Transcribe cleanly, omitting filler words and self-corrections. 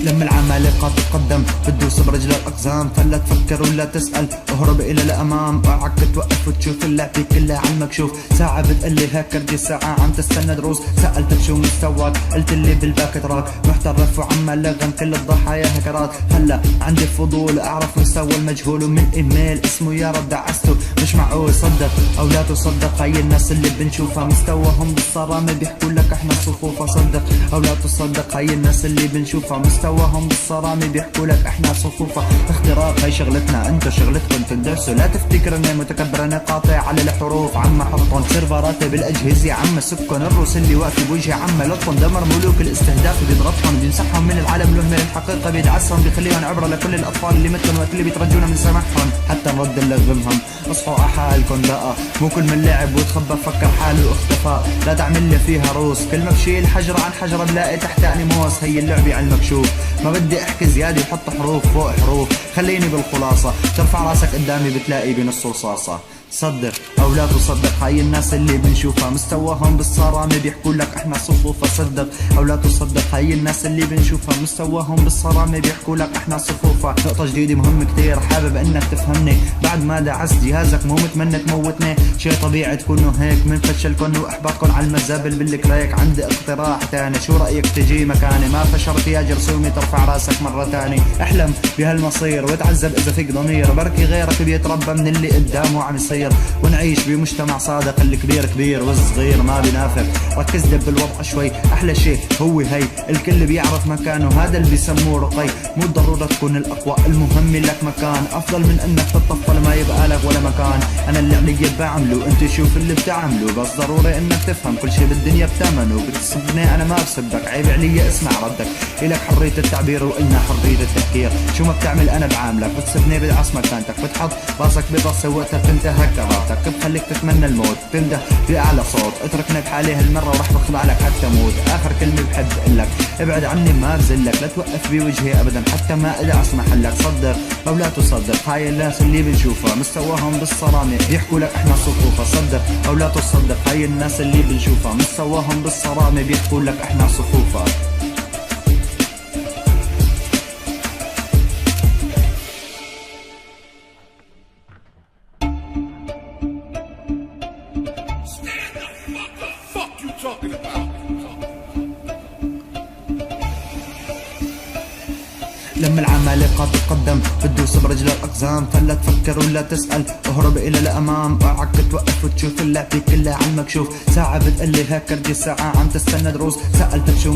لما العمالقة تتقدم بتدوس برجل الأقزام، فلا تفكر ولا تسأل، اهرب إلى الأمام. اوعك توقف وتشوف اللعبة كلها على المكشوف. ساعة بتقلي هاكر دي ساعة عم تستنى دروس. سألتك شو مستواك قلت اللي بالباك تراك محترف وعمال لغم كل الضحايا هكرات. هلا عندي فضول أعرف مستوى المجهول، ومن إيميل اسمه يا رب دعسته. مش معقول صدق أو لا تصدق، هاي الناس اللي بنشوفها مستواهم بالصرامة بيحكوا لك احنا صفوفة. صدق أو لا تصدق، هاي الناس اللي بنشوفها مستواهم بالصرامة بيحكوا لك احنا صفوفة. اختراق هاي شغلتنا، انتو شغلتكم تندرسوا. لا تفتكر اني متكبر، انا قاطع على الحروف. عم حطن سيرفراتي بالاجهزة، عم سكن الروس اللي واقف بوجهي، عم لطن دمر ملوك الاستهداف بيضغطهم، بيمسحهم من العالم المهمل. الحقيقة بيدعسهم، بيخليهم عبرة لكل الاطفال اللي مثلهم وقت اللي بيترجونا من سماحهم حتى نرد نلغمهم. اصحوا احالكم بقى، مو كل من لعب وتخبى فكر حاله واختفى. لا تعمل لي فيها روس، كل ما بشيل حجرة عن حجرة بلاقي تحت انيموس. هي اللعبة على المكشوف، ما بدي احكي زيادة وحط حروف فوق حروف. خليني بالخلاصة، ترفع راسك قدامي بتلاقي بنص رصاصة. صدق او لا تصدق، هاي الناس اللي بنشوفها مستواهم بالصرامة بيحكوا لك احنا صفوفة. صدق او لا تصدق، هاي الناس اللي بنشوفها مستواهم بالصرامة بيحكوا لك احنا صفوفة. نقطة جديدة مهم كتير، حابب انك تفهمني. بعد ما دعست جهازك مو متمنى تموتني، شي طبيعي تكونوا هيك من فشلكن واحباطكن على المزابل بالكريك. عندي اقتراح تاني، شو رايك تجي مكاني؟ ما فشرت يا جرثومي ترفع راسك مرة تاني. احلم بهالمصير وتعذب اذا فيك ضمير، بركي غيرك بيتربى من اللي قدامه عم يصير. ونعيش بمجتمع صادق، الكبير كبير والصغير ما بينافق. ركز لك بالوضع شوي، احلى شيء هو هي الكل بيعرف مكانه، هذا اللي بيسموه رقي. مو ضرورة تكون الاقوى، المهم لك مكان افضل من انك تتطفل ما يبقى لك ولا مكان. انا اللي علي بعمله انت شوف اللي بتعمله، بس ضروري انك تفهم كل شيء بالدنيا بتمنه. بتسبني انا ما بسبك، عيب علي اسمع ردك. الك حرية التعبير والنا حرية التفكير، شو ما بتعمل انا بعاملك. بتسبني بدعس مكانتك، بتحط راسك براسي وقتها بتنتهك كرامتك، بخليك تتمنى الموت، تنده بأعلى صوت. اتركني بحالي هالمرة ورح بخضع لك حتى موت. اخر كلمة بحب اقلك، ابعد عني ما بزلك، لا توقف بوجهي ابدا حتى ما ادعس محلك. صدق او لا تصدق، هاي الناس اللي بنشوفها مستواهم بالصرامة بيحكوا لك احنا صفوفة. صدق او لا تصدق، هاي الناس اللي بنشوفها مستواهم بالصرامة بيحكوا لك احنا صفوفة. لما العمالقة تتقدم بتدوس برجل الأقزام، فلا تفكر ولا تسأل، اهرب إلى الأمام. اوعك توقف وتشوف اللعبة كلها على المكشوف. ساعة بتقلي هاكر دي ساعة عم تستنى دروس. سألتك شو